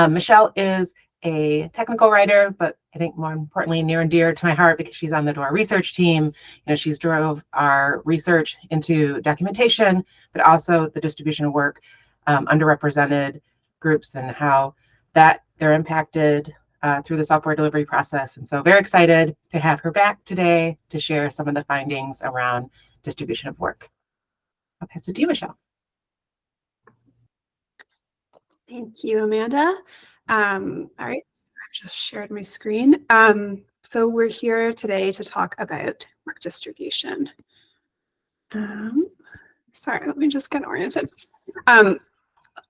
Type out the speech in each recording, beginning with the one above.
Michelle is a technical writer, but I think more importantly, near and dear to my heart because she's on the DORA research team. You know, she's drove our research into documentation, but also the distribution of work, underrepresented groups and how that they're impacted through the software delivery process. And so very excited to have her back today to share some of the findings around distribution of work. I'll pass it to you, Michelle. Thank you, Amanda. All right, so I've just shared my screen. So we're here today to talk about work distribution. Sorry, let me just get oriented.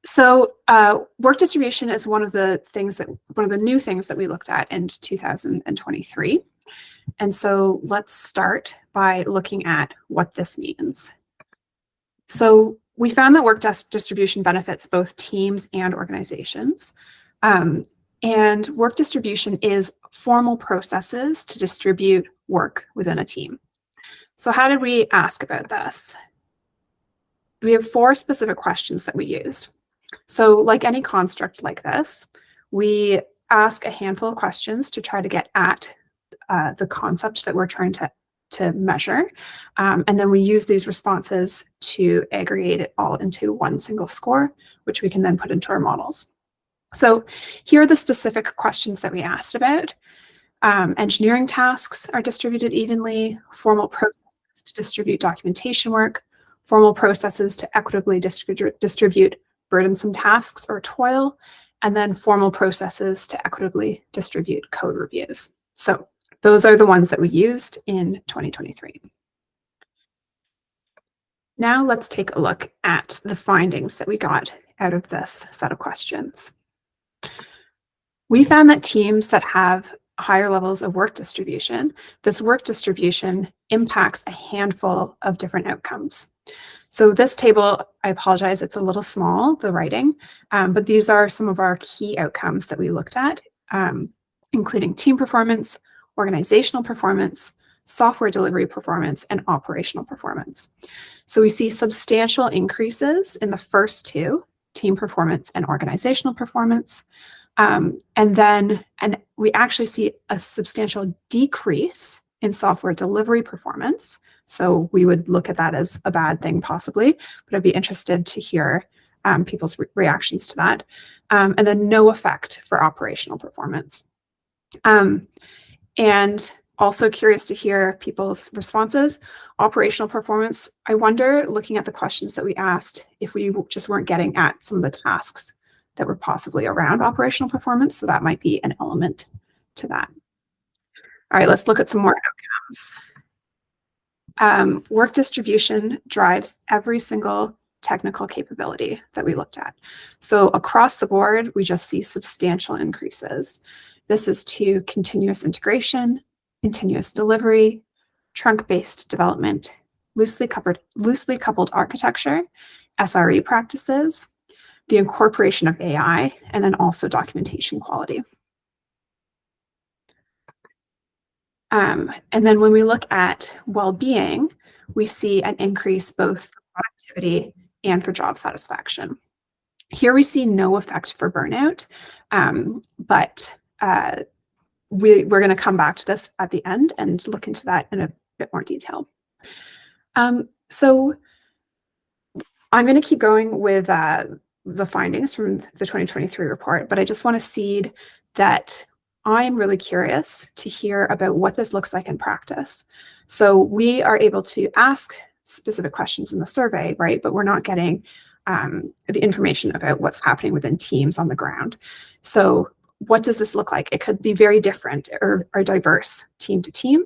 So work distribution is one of the new things that we looked at in 2023. And so let's start by looking at what this means. So we found that work distribution benefits both teams and organizations. And work distribution is formal processes to distribute work within a team. So how did we ask about this? We have 4 specific questions that we used. So like any construct like this, we ask a handful of questions to try to get at the concept that we're trying to measure. And then we use these responses to aggregate it all into one single score, which we can then put into our models. So here are the specific questions that we asked about. Engineering tasks are distributed evenly, formal processes to distribute documentation work, formal processes to equitably distribute burdensome tasks or toil, and then formal processes to equitably distribute code reviews. So those are the ones that we used in 2023. Now let's take a look at the findings that we got out of this set of questions. We found that teams that have higher levels of work distribution, this work distribution impacts a handful of different outcomes. So this table, I apologize, it's a little small, the writing, but these are some of our key outcomes that we looked at, including team performance, organizational performance, software delivery performance, and operational performance. So we see substantial increases in the first 2, team performance and organizational performance. And we actually see a substantial decrease in software delivery performance. So we would look at that as a bad thing possibly, but I'd be interested to hear people's reactions to that. And then no effect for operational performance. And also curious to hear people's responses. Operational performance, I wonder, looking at the questions that we asked, if we just weren't getting at some of the tasks that were possibly around operational performance. So that might be an element to that. All right, let's look at some more outcomes. Work distribution drives every single technical capability that we looked at. So across the board, we just see substantial increases. This is to continuous integration, continuous delivery, trunk-based development, loosely coupled architecture, SRE practices, the incorporation of AI, and then also documentation quality. And then when we look at well-being, we see an increase both for productivity and for job satisfaction. Here we see no effect for burnout, but we're going to come back to this at the end and look into that in a bit more detail. So I'm going to keep going with the findings from the 2023 report, but I just want to seed that I'm really curious to hear about what this looks like in practice. So we are able to ask specific questions in the survey, right? But we're not getting the information about what's happening within teams on the ground. So what does this look like? It could be very different or diverse team to team.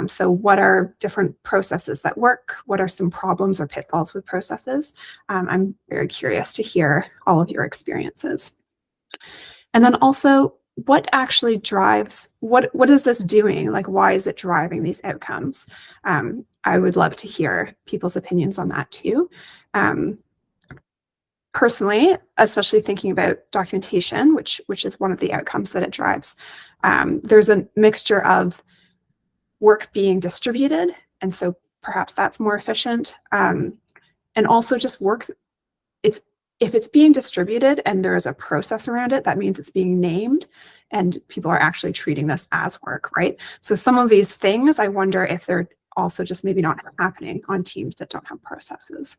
So what are different processes that work? What are some problems or pitfalls with processes? I'm very curious to hear all of your experiences. And then also, what actually drives, what is this doing? Like, why is it driving these outcomes? I would love to hear people's opinions on that too. Personally, especially thinking about documentation, which is one of the outcomes that it drives, there's a mixture of work being distributed, and so perhaps that's more efficient, and also just work, it's if it's being distributed and there is a process around it, that means it's being named and people are actually treating this as work, right? So some of these things, I wonder if they're also just maybe not happening on teams that don't have processes.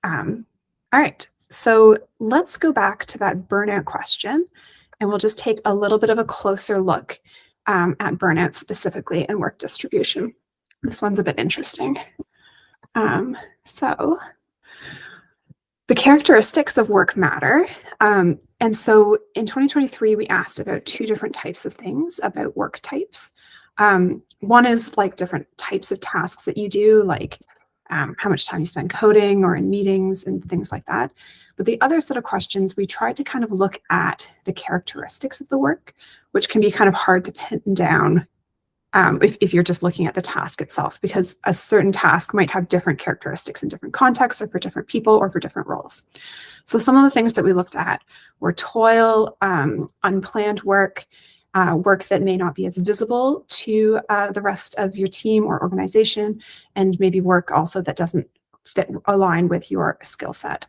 All right, so let's go back to that burnout question, and we'll just take a little bit of a closer look at burnout specifically and work distribution. This one's a bit interesting. So the characteristics of work matter. And so in 2023, we asked about 2 different types of things about work types. One is like different types of tasks that you do, like how much time you spend coding or in meetings and things like that. But the other set of questions, we tried to kind of look at the characteristics of the work, which can be kind of hard to pin down if you're just looking at the task itself, because a certain task might have different characteristics in different contexts or for different people or for different roles. So some of the things that we looked at were toil, unplanned work, work that may not be as visible to the rest of your team or organization, and maybe work also that doesn't align with your skill set.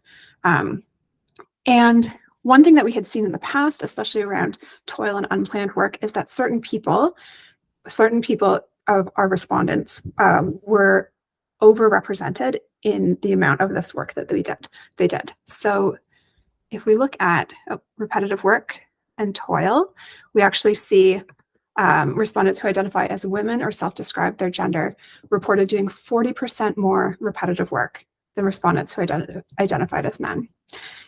And one thing that we had seen in the past, especially around toil and unplanned work, is that certain people of our respondents were overrepresented in the amount of this work that they did. So if we look at repetitive work and toil, we actually see respondents who identify as women or self-describe their gender reported doing 40% more repetitive work than respondents who identified as men.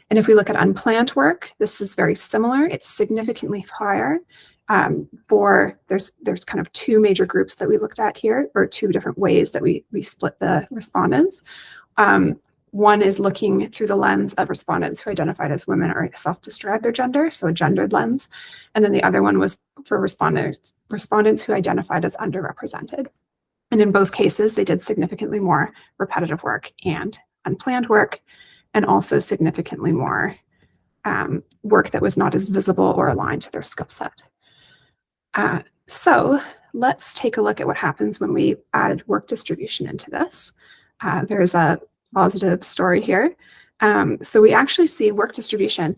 And if we look at unplanned work, this is very similar. It's significantly higher. There's kind of 2 major groups that we looked at here, or 2 different ways that we split the respondents. One is looking through the lens of respondents who identified as women or self-described their gender, so a gendered lens. And then the other one was for respondents who identified as underrepresented. And in both cases, they did significantly more repetitive work and unplanned work, and also significantly more work that was not as visible or aligned to their skill set. So let's take a look at what happens when we add work distribution into this. There's a positive story here. So we actually see work distribution.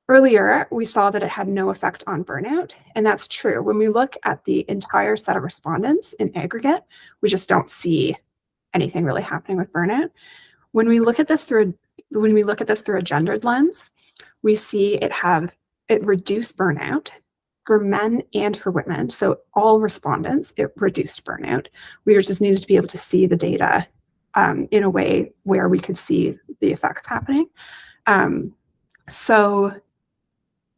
Earlier, we saw that it had no effect on burnout, and that's true. When we look at the entire set of respondents in aggregate, we just don't see anything really happening with burnout. When we look at this through a gendered lens, we see it reduced burnout for men and for women. So all respondents, it reduced burnout. We just needed to be able to see the data in a way where we could see the effects happening. So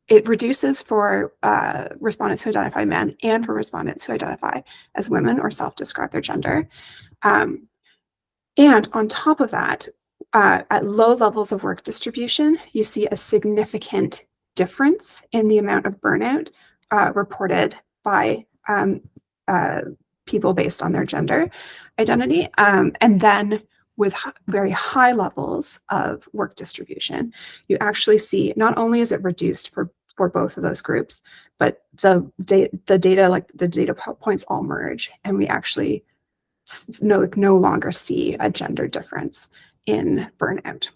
it reduces for respondents who identify men and for respondents who identify as women or self-describe their gender. And on top of that, at low levels of work distribution, you see a significant difference in the amount of burnout reported by people based on their gender identity. And then with very high levels of work distribution, you actually see not only is it reduced for both of those groups, but the data points all merge, and we actually no longer see a gender difference in burnout.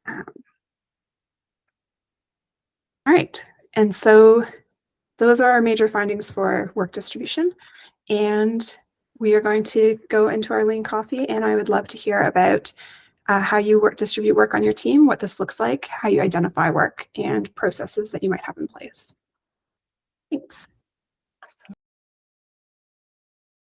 All right, and so those are our major findings for work distribution, and we are going to go into our lean coffee, and I would love to hear about how you distribute work on your team, what this looks like, how you identify work, and processes that you might have in place. Thanks.